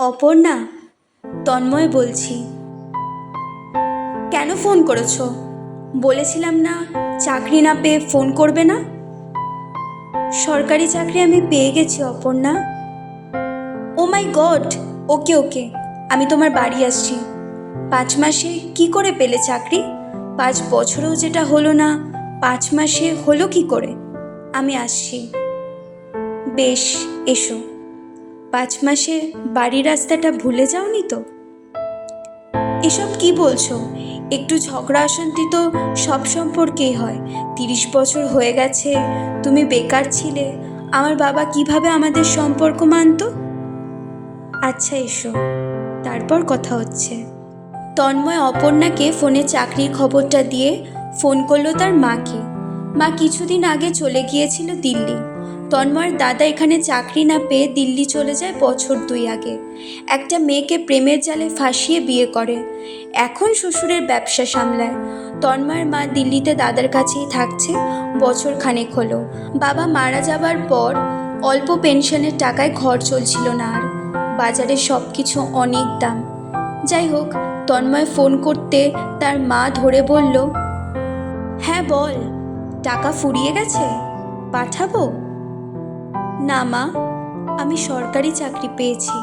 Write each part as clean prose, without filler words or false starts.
অপর্ণা, তন্ময় বলছি। কেন ফোন করেছো? বলেছিলাম না চাকরি না পেয়ে ফোন করবে না। সরকারি চাকরি আমি পেয়ে গেছি অপর্ণা। ও মাই গড! ওকে ওকে, আমি তোমার বাড়ি আসছি। 5 মাসে কি করে পেলে চাকরি? 5 বছরেও যেটা হলো না, 5 মাসে হলো কি করে? আমি আসছি। বেশ, এসো। 5 মাসে বাড়ির রাস্তাটা ভুলে যাওনি তো? এসব কি বলছো? একটু ঝগড়া অশান্তি তো সব সম্পর্কেই হয়। 30 বছর হয়ে গেছে, তুমি বেকার ছিলে, আমার বাবা কিভাবে আমাদের সম্পর্ক মানতো? আচ্ছা এসো, তারপর কথা হচ্ছে। তন্ময় অপর্ণাকে ফোনে চাকরির খবরটা দিয়ে ফোন করলো তার মাকে। মা কিছুদিন আগে চলে গিয়েছিল দিল্লি। তন্ময়ের দাদা এখানে চাকরি না পেয়ে দিল্লি চলে যায় বছর 2 আগে। একটা মেয়েকে প্রেমের জালে ফাঁসিয়ে বিয়ে করে। এখন শ্বশুরের ব্যবসা সামলায়। তন্ময়ের মা দিল্লিতে দাদার কাছেই থাকছে। বছর খানেক হলো। বাবা মারা যাবার পর অল্প পেনশনের টাকায় ঘর চলছিল না আর। বাজারে সব কিছু অনেক দাম। যাই হোক, তন্ময় ফোন করতে তার মা ধরে বলল, হ্যাঁ বল, টাকা ফুরিয়ে গেছে, পাঠাবো? না মা, আমি সরকারি চাকরি পেয়েছি।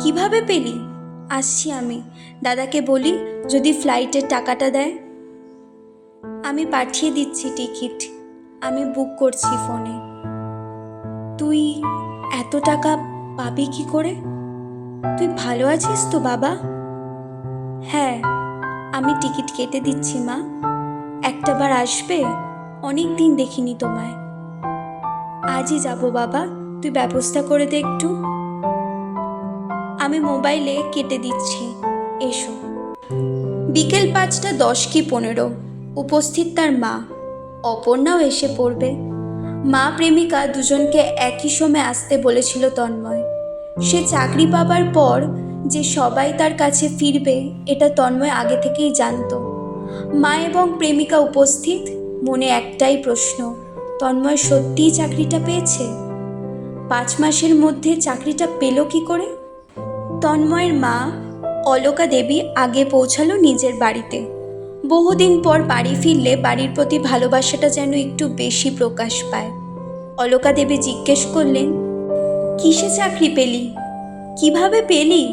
কিভাবে পেলি? আসছি আমি, দাদাকে বলি যদি ফ্লাইটের টাকাটা দেয়। আমি পাঠিয়ে দিচ্ছি টিকিট, আমি বুক করছি ফোনে। তুই এত টাকা পাবি কি করে? তুই ভালো আছিস তো বাবা? হ্যাঁ, আমি টিকিট কেটে দিচ্ছি মা। একটাবার আসবে, অনেক দিন দেখিনি তোমায়। আজই যাব বাবা, তুই ব্যবস্থা করে দে একটু। আমি মোবাইলে কেটে দিচ্ছি, এসো। বিকেল 5টা 10 কি 15, উপস্থিত তার মা। অপর্ণাও এসে পড়বে। মা প্রেমিকা দুজনকে একই সময় আসতে বলেছিল তন্ময়। সে চাকরি পাবার পর যে সবাই তার কাছে ফিরবে এটা তন্ময় আগে থেকেই জানতো। মা এবং প্রেমিকা উপস্থিত। মনে একটাই প্রশ্ন, তন্ময় সত্যিই চাকরিটা পেয়েছে? 5 মাসের মধ্যে চাকরিটা পেল কি করে? তন্ময়ের মা অলকা দেবী আগে পৌঁছালো নিজের বাড়িতে। বহুদিন পর বাড়ি ফিরলে বাড়ির প্রতি ভালোবাসাটা যেন একটু বেশি প্রকাশ পায়। অলকা দেবী জিজ্ঞেস করলেন, কিসে চাকরি পেলি? কিভাবে পেলি?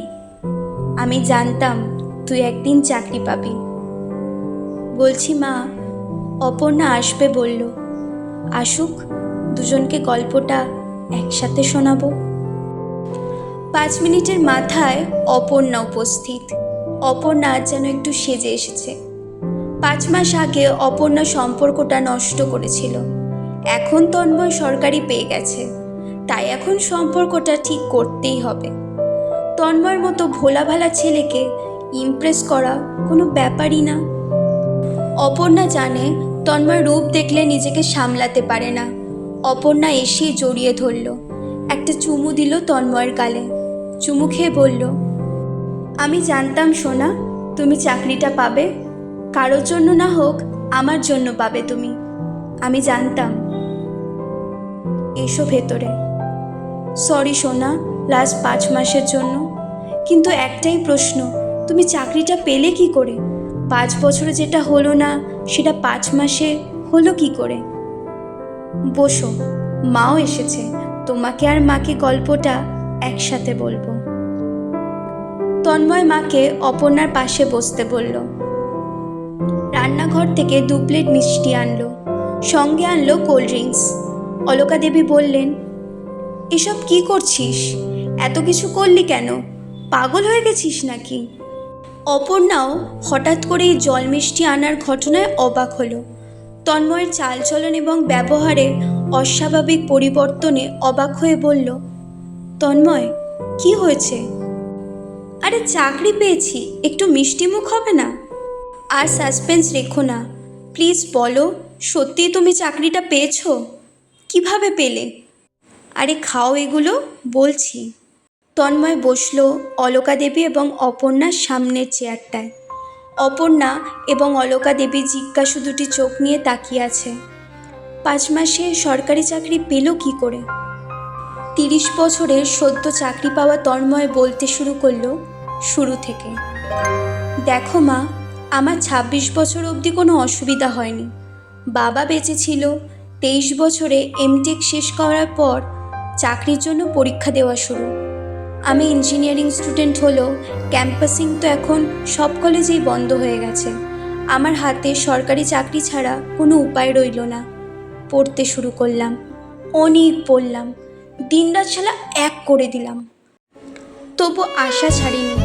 আমি জানতাম তুই একদিন চাকরি পাবি। বলছি মা, অপর্ণা আসবে বলল। আসুক, দুজনকে গল্পটা একসাথে শোনাবো। 5 মিনিটের মাথায় অপর্ণা উপস্থিত। অপর্ণা যেন একটু সেজে এসেছে। 5 মাস আগে অপর্ণা সম্পর্কটা নষ্ট করেছিল। এখন তন্ময় সরকারি পেয়ে গেছে, তাই এখন সম্পর্কটা ঠিক করতেই হবে। তন্ময়ের মতো ভোলাভালা ছেলেকে ইমপ্রেস করা কোনো ব্যাপারই না। অপর্ণা জানে তন্ময় রূপ দেখলে নিজেকে সামলাতে পারে না। অপর্ণা এসেই জড়িয়ে ধরল, একটা চুমু দিল তন্ময়ের গালে। চুমু খেয়ে বলল, আমি জানতাম সোনা তুমি চাকরিটা পাবে। কারোর জন্য না হোক, আমার জন্য পাবে তুমি। আমি জানতাম। এসো ভেতরে। সরি সোনা, লাস্ট 5 মাসের জন্য। কিন্তু একটাই প্রশ্ন, তুমি চাকরিটা পেলে কি করে? 5 বছরে যেটা হলো না সেটা 5 মাসে হলো কি করে? বসো, মাও এসেছে, তোমাকে আর মাকে গল্পটা একসাথে বলবো। তন্ময় মাকে অপর্ণার পাশে বসতে বলল। রান্নাঘর থেকে 2 প্লেট মিষ্টি আনলো, সঙ্গে আনলো কোল্ড ড্রিঙ্কস। অলকা দেবী বললেন, এসব কি করছিস? এত কিছু করলি কেন? পাগল হয়ে গেছিস নাকি? অপর্ণাও হঠাৎ করেই জল মিষ্টি আনার ঘটনায় অবাক হলো। তন্ময়ের চালচলন এবং ব্যবহারের অস্বাভাবিক পরিবর্তনে অবাক হয়ে বলল, তন্ময়, কি হয়েছে? আরে চাকরি পেয়েছি, একটু মিষ্টি মুখ হবে না? আর সাসপেন্স রেখো না, প্লিজ বলো, সত্যিই তুমি চাকরিটা পেয়েছো? কিভাবে পেলে? আরে খাও এগুলো, বলছি। তন্ময় বসলো অলকা দেবী এবং অপর্ণার সামনের চেয়ারটায়। অপর্ণা এবং অলকা দেবী জিজ্ঞাসু দুটি চোখ নিয়ে তাকিয়ে আছে। 5 মাসে সরকারি চাকরি পেল কি করে? 30 বছরের সদ্য চাকরি পাওয়া তন্ময় বলতে শুরু করলো শুরু থেকে। দেখো মা, আমার 26 বছর অবধি কোনো অসুবিধা হয়নি। বাবা বেঁচে ছিল। 23 বছরে এমটেক শেষ করার পর চাকরির জন্য পরীক্ষা দেওয়া শুরু। আমি ইঞ্জিনিয়ারিং স্টুডেন্ট হলেও ক্যাম্পাসিং তো এখন সব কলেজেই বন্ধ হয়ে গেছে। আমার হাতে সরকারি চাকরি ছাড়া কোনো উপায় রইল না। পড়তে শুরু করলাম, অনেক পড়লাম, দিনরাত শালা এক করে দিলাম। তবু আশা ছাড়িনি।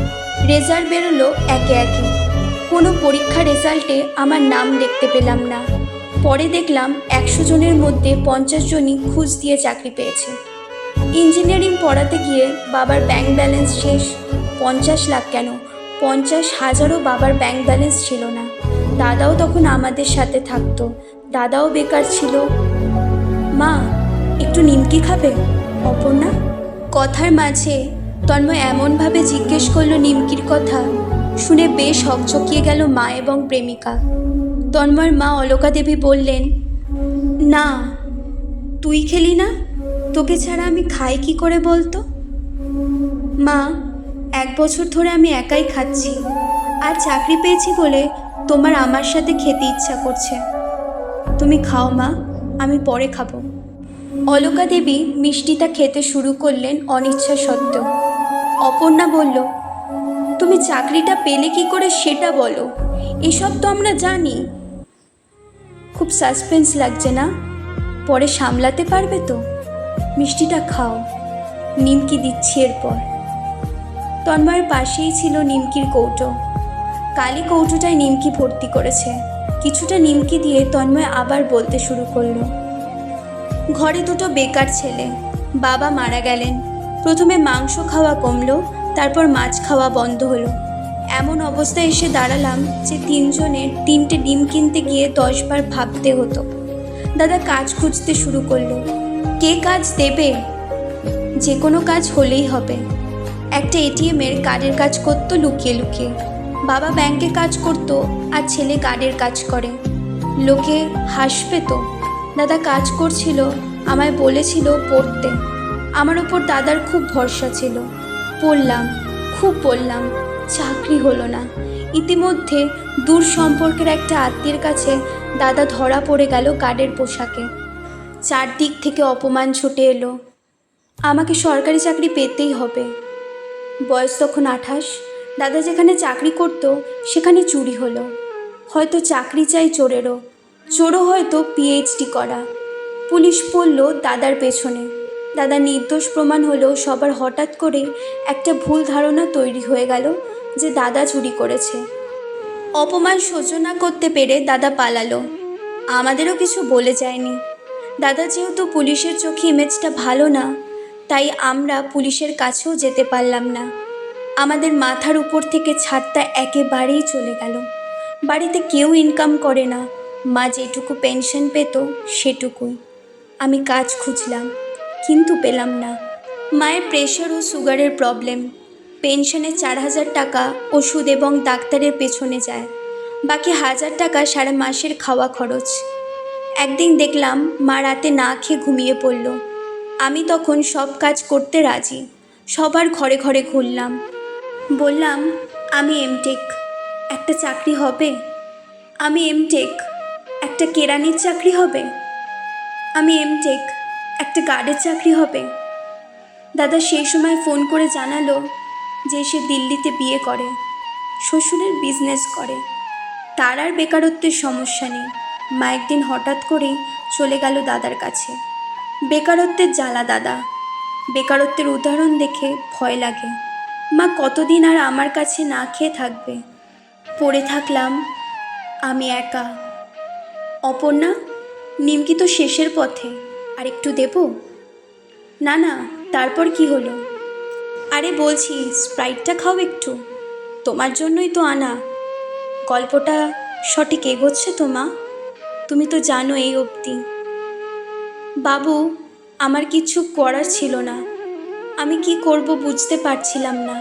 রেজাল্ট বেরোলো একে একে। কোনো পরীক্ষার রেজাল্টে আমার নাম দেখতে পেলাম না। পরে দেখলাম 100 জনের মধ্যে 50 জনই ঘুষ দিয়ে চাকরি পেয়েছে। ইঞ্জিনিয়ারিং পড়াতে গিয়ে বাবার ব্যাংক ব্যালেন্স শেষ। 50 লাখ কেন, 50,000ও বাবার ব্যাংক ব্যালেন্স ছিল না। দাদাও তখন আমাদের সাথে থাকতো, দাদাও বেকার ছিল। মা, একটু নিমকি খাবে? অপর্ণা কথার মাঝে তন্ময় এমনভাবে জিজ্ঞেস করলো নিমকির কথা, শুনে বেশ হকচকিয়ে গেল মা এবং প্রেমিকা। তন্ময়ের মা অলকা দেবী বললেন, না, তুই খেলি না? তোকে ছাড়া আমি খাই কি করে বলতো? মা, 1 বছর ধরে আমি একাই খাচ্ছি। আর চাকরি পেয়েছি বলে তোমার আমার সাথে খেতে ইচ্ছা করছে। তুমি খাও মা, আমি পরে খাবো। অলকা দেবী মিষ্টিটা খেতে শুরু করলেন অনিচ্ছা সত্ত্বেও। অপর্ণা বলল, তুমি চাকরিটা পেলে কি করে সেটা বলো। এসব তো আমরা জানি। খুব সাসপেন্স লাগছে না? পরে সামলাতে পারবে তো? মিষ্টিটা খাও, নিমকি দিচ্ছি এরপর। তন্ময়ের পাশেই ছিল নিমকির কৌটো। কালি কৌটোটায় নিমকি ভর্তি করেছে। কিছুটা নিমকি দিয়ে তন্ময় আবার বলতে শুরু করলো, ঘরে দুটো বেকার ছেলে, বাবা মারা গেলেন। প্রথমে মাংস খাওয়া কমলো, তারপর মাছ খাওয়া বন্ধ হলো। এমন অবস্থায় এসে দাঁড়ালাম যে 3 জনের 3টে ডিম কিনতে গিয়ে 10 বার ভাবতে হতো। দাদা কাজ খুঁজতে শুরু করলো। কে কাজ দেবে? যে কোনো কাজ হলেই হবে। একটা এটিএমের কার্ডের কাজ করতো লুকিয়ে লুকিয়ে। বাবা ব্যাংকে কাজ করতো আর ছেলে কার্ডের কাজ করে। লোকে হাসবে তো। দাদা কাজ করছিল, আমায় বলেছিল পড়তে। আমার ওপর দাদার খুব ভরসা ছিল। পড়লাম, খুব পড়লাম, চাকরি হলো না। ইতিমধ্যে দূর সম্পর্কের একটা আত্মীয়ের কাছে দাদা ধরা পড়ে গেল কার্ডের পোশাকে। চারদিক থেকে অপমান ছুটে এলো। আমাকে সরকারি চাকরি পেতেই হবে। বয়স তখন 28। দাদা যেখানে চাকরি করতো সেখানে চুরি হলো। হয়তো চাকরি চাই চোরেরও, চোরও হয়তো পিএইচডি করা। পুলিশ পড়ল দাদার পেছনে। দাদা নির্দোষ প্রমাণ হলেও সবার হঠাৎ করে একটা ভুল ধারণা তৈরি হয়ে গেল যে দাদা চুরি করেছে। অপমান সহ্য না করতে পেরে দাদা পালালো। আমাদেরও কিছু বলে যায়নি। দাদা যেহেতু পুলিশের চোখে ইমেজটা ভালো না, তাই আমরা পুলিশের কাছেও যেতে পারলাম না। আমাদের মাথার উপর থেকে ছাদটা একেবারেই চলে গেল। বাড়িতে কেউ ইনকাম করে না। মা যেটুকু পেনশন পেত সেটুকুই। আমি কাজ খুঁজলাম, কিন্তু পেলাম না। মায়ের প্রেশার ও সুগারের প্রবলেম। পেনশনে 4,000 টাকা ওষুধ এবং ডাক্তারের পেছনে যায়। বাকি 1,000 টাকা সারা মাসের খাওয়া খরচ। একদিন দেখলাম মা রাতে না খেয়ে ঘুমিয়ে পড়ল। আমি তখন সব কাজ করতে রাজি। সবার ঘরে ঘরে ঘুরলাম। বললাম, আমি এমটেক, একটা চাকরি হবে? আমি এমটেক, একটা কেরানির চাকরি হবে? আমি এমটেক, একটা গার্ডের চাকরি হবে? দাদা সেই সময় ফোন করে জানালো যে সে দিল্লিতে বিয়ে করে, শ্বশুরের বিজনেস করে, তার আর বেকারত্বের সমস্যা নেই। মা একদিন হঠাৎ করেই চলে গেল দাদার কাছে। বেকারত্বের জ্বালা দাদা, বেকারত্বের উদাহরণ দেখে ভয় লাগে। মা কতদিন আর আমার কাছে না খেয়ে থাকবে? পড়ে থাকলাম আমি একা। অপর্ণা, নিমকি তো শেষের পথে, আর একটু দেব? না না, তারপর কি হলো? আরে বলছি স্প্রাইটটা খাও একটু, তোমার জন্যই তো আনা। গল্পটা সঠিক এগোচ্ছে তো মা? তুমি তো জানো এই অবধি। বাবু, আমার কিছু করার ছিল না। আমি কি করব বুঝতে পারছিলাম না।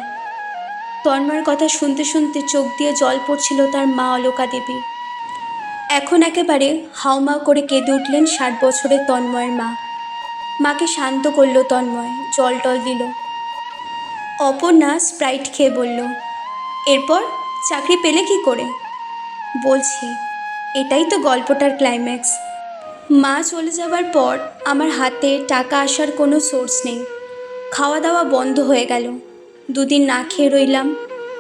তন্ময়ের কথা শুনতে শুনতে চোখ দিয়ে জল পড়ছিল তার মা অলকা দেবী। এখন একেবারে হাউমাউ করে কেঁদে উঠলেন 60 বছরের তন্ময়ের মা। মাকে শান্ত করলো তন্ময়, জল টল দিল। অপর্ণা স্প্রাইট খেয়ে বলল, এরপর চাকরি পেলে কি করে? বলছি, এটাই তো গল্পটার ক্লাইম্যাক্স। মা চলে যাবার পর আমার হাতে টাকা আসার কোনো সোর্স নেই। খাওয়া দাওয়া বন্ধ হয়ে গেল। দুদিন না খেয়ে রইলাম।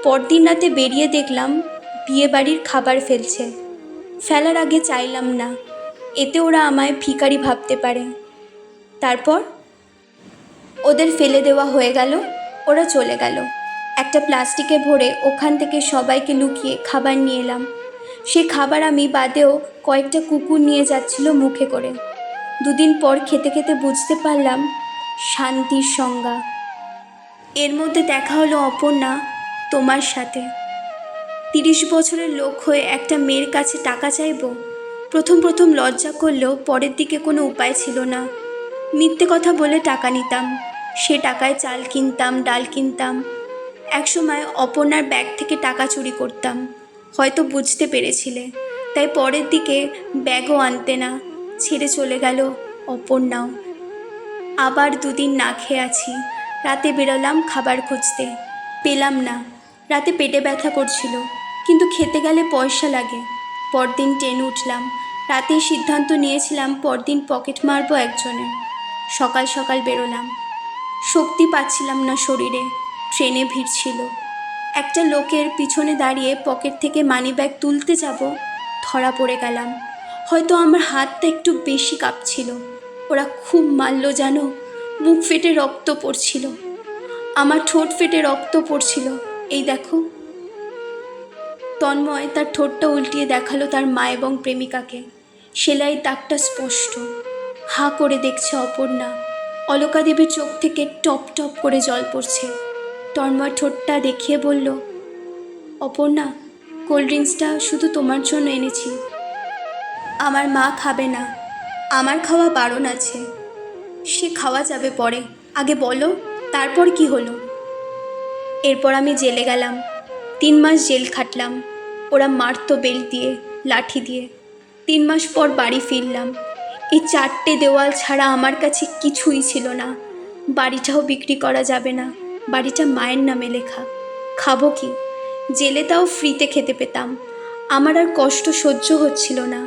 পরদিন রাতে বেরিয়ে দেখলাম বিয়েবাড়ির খাবার ফেলছে। ফেলার আগে চাইলাম না, এতে ওরা আমায় ভিখারি ভাবতে পারে। তারপর ওদের ফেলে দেওয়া হয়ে গেল, ওরা চলে গেল। একটা প্লাস্টিকে ভরে ওখান থেকে সবাইকে লুকিয়ে খাবার নিয়ে এলাম। সেই খাবার আমি বাদেও কয়েকটা কুকুর নিয়ে যাচ্ছিল মুখে করে। দুদিন পর খেতে খেতে বুঝতে পারলাম শান্তির সংজ্ঞা। এর মধ্যে দেখা হলো অপর্ণা তোমার সাথে। 30 বছরের লোক হয়ে একটা মেয়ের কাছে টাকা চাইবো। প্রথম প্রথম লজ্জা করলেও পরের দিকে কোনো উপায় ছিল না। মিথ্যে কথা বলে টাকা নিতাম। সে টাকায় চাল কিনতাম, ডাল কিনতাম। একসময় অপর্ণার ব্যাগ থেকে টাকা চুরি করতাম। হয়তো বুঝতে পেরেছিলে, তাই পরের দিকে ব্যাগও আনতে না, ছেড়ে চলে গেল অপর্ণাও। আবার দুদিন না খেয়ে আছি। রাতে বেরোলাম খাবার খুঁজতে, পেলাম না। রাতে পেটে ব্যথা করছিল, কিন্তু খেতে গেলে পয়সা লাগে। পরদিন ট্রেনে উঠলাম। রাতেই সিদ্ধান্ত নিয়েছিলাম পরদিন পকেট মারবো একজনের। সকাল সকাল বেরোলাম। শক্তি পাচ্ছিলাম না শরীরে। ট্রেনে ভিড় ছিল। একটা লোকের পিছনে দাঁড়িয়ে পকেট থেকে মানিব্যাগ তুলতে যাব, ধরা পড়ে গেলাম। হয়তো আমার হাতটা একটু বেশি কাঁপছিল। ওরা খুব মারল জানো। মুখ ফেটে রক্ত পড়ছিল, আমার ঠোঁট ফেটে রক্ত পড়ছিল। এই দেখো। তন্ময় তার ঠোঁটটা উল্টিয়ে দেখালো তার মা এবং প্রেমিকাকে। সেলাই দাগটা স্পষ্ট। হাঁ করে দেখছে অপর্ণা। অলকা দেবীর চোখ থেকে টপ টপ করে জল পড়ছে। তন্ময় ঠোঁটটা দেখিয়ে বলল, অপর্ণা, কোল্ড ড্রিঙ্কসটা শুধু তোমার জন্য এনেছি। আমার মা খাবে না, আমার খাওয়া বারণ আছে। সে খাওয়া যাবে পরে, আগে বলো তারপর কি হলো? এরপর আমি জেলে গেলাম। 3 মাস জেল খাটলাম। ওরা মারতো বেল্ট দিয়ে, লাঠি দিয়ে। 3 মাস পর বাড়ি ফিরলাম। এই 4টে দেওয়াল ছাড়া আমার কাছে কিছুই ছিল না। বাড়িটাও বিক্রি করা যাবে না। বাড়িটা মায়ের নামে লেখা। খাবো কি? জেলে তাও ফ্রিতে খেতে পেতাম। আমার আর কষ্ট সহ্য হচ্ছিল না।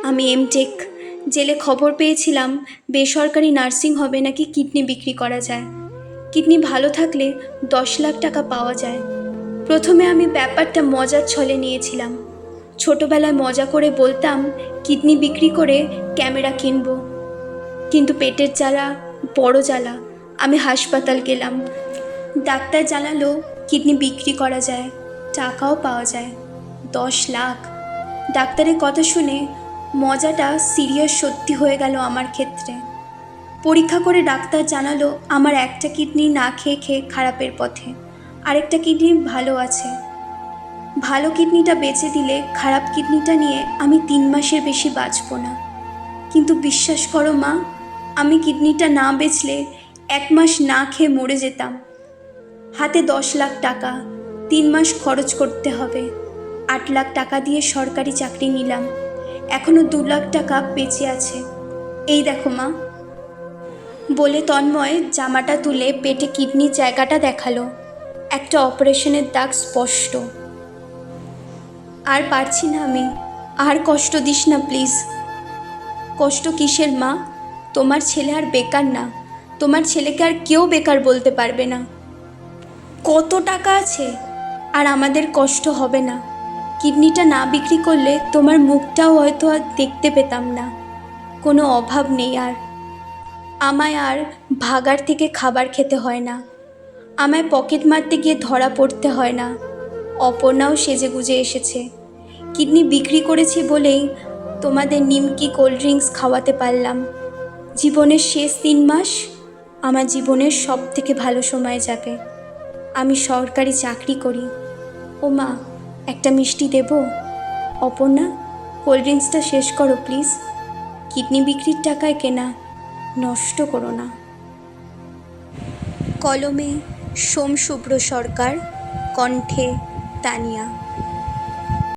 আমি এমটেক। জেলে খবর পেয়েছিলাম বেসরকারি নার্সিং হবে নাকি কিডনি বিক্রি করা যায়। কিডনি ভালো থাকলে 10 লাখ টাকা পাওয়া যায়। প্রথমে আমি ব্যাপারটা মজার ছলে নিয়েছিলাম। ছোটবেলায় মজা করে বলতাম কিডনি বিক্রি করে ক্যামেরা কিনব। কিন্তু পেটের জ্বালা বড় জ্বালা। আমি হাসপাতাল গেলাম। ডাক্তার জানালো কিডনি বিক্রি করা যায়, টাকাও পাওয়া যায় 10 লাখ। ডাক্তারের কথা শুনে মজাটা সিরিয়াস সত্যি হয়ে গেল আমার ক্ষেত্রে। পরীক্ষা করে ডাক্তার জানালো আমার একটা কিডনি না খেয়ে খেয়ে খারাপের পথে, আরেকটা কিডনি ভালো আছে। ভালো কিডনিটা বেচে দিলে খারাপ কিডনিটা নিয়ে আমি 3 মাসের বেশি বাঁচব না। কিন্তু বিশ্বাস করো মা, আমি কিডনিটা না বেচলে 1 মাস না খেয়ে মরে যেতাম। হাতে 10 লাখ টাকা, 3 মাস খরচ করতে হবে। 8 লাখ টাকা দিয়ে সরকারি চাকরি নিলাম। এখনও 2 লাখ টাকা বেঁচে আছে। এই দেখো মা। বলে তন্ময় জামাটা তুলে পেটে কিডনির জায়গাটা দেখালো। একটা অপারেশনের দাগ স্পষ্ট। আর পারছি না আমি। আর কষ্ট দিস না প্লিজ। কষ্ট কিসের মা? তোমার ছেলে আর বেকার না। তোমার ছেলেকে আর কেউ বেকার বলতে পারবে না। কত টাকা আছে, আর আমাদের কষ্ট হবে না। কিডনিটা না বিক্রি করলে তোমার মুখটাও হয়তো আর দেখতে পেতাম না। কোনো অভাব নেই আর। আমায় আর ভাগার থেকে খাবার খেতে হয় না। আমায় পকেট মারতে গিয়ে ধরা পড়তে হয় না। অপর্ণাও সেজে গুজে এসেছে। কিডনি বিক্রি করেছি বলেই তোমাদের নিমকি কোল্ড ড্রিঙ্কস খাওয়াতে পারলাম। জীবনের শেষ 3 মাস আমার জীবনের সব থেকে ভালো সময় যাবে। আমি সরকারি চাকরি করি। ও মা, একটা মিষ্টি দেব? অপর্ণা, কোল্ড ড্রিঙ্কসটা শেষ করো প্লিজ। কিডনি বিক্রির টাকায় কেনা, নষ্ট করো না। কলমে সোম শুভ্র সরকার, কণ্ঠে তানিয়া।